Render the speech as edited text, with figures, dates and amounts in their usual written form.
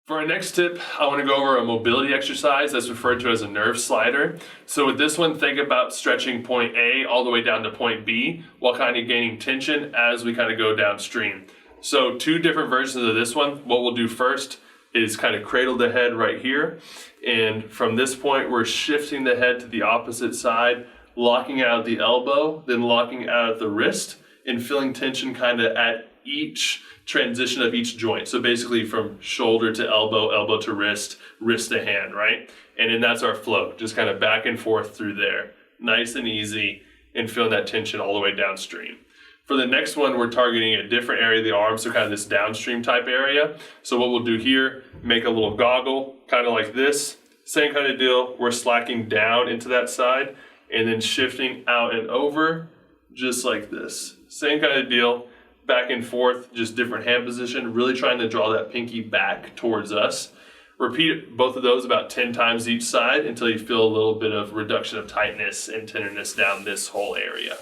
For our next tip, I want to go over a mobility exercise that's referred to as a nerve slider. So with this one, think about stretching point A all the way down to point B while kind of gaining tension as we kind of go downstream. So two different versions of this one. What we'll do first is kind of cradle the head right here. And from this point, we're shifting the head to the opposite side, locking out the elbow, then locking out at the wrist, and feeling tension kind of at each transition of each joint. So basically from shoulder to elbow, elbow to wrist, wrist to hand, right? And then that's our flow, just kind of back and forth through there. Nice and easy, and feeling that tension all the way downstream. For the next one, we're targeting a different area of the arm, so kind of this downstream type area. So what we'll do here, make a little goggle, kind of like this. Same kind of deal, we're slacking down into that side, and then shifting out and over, just like this. Same kind of deal. Back and forth, just different hand position, really trying to draw that pinky back towards us. Repeat both of those about 10 times each side until you feel a little bit of reduction of tightness and tenderness down this whole area.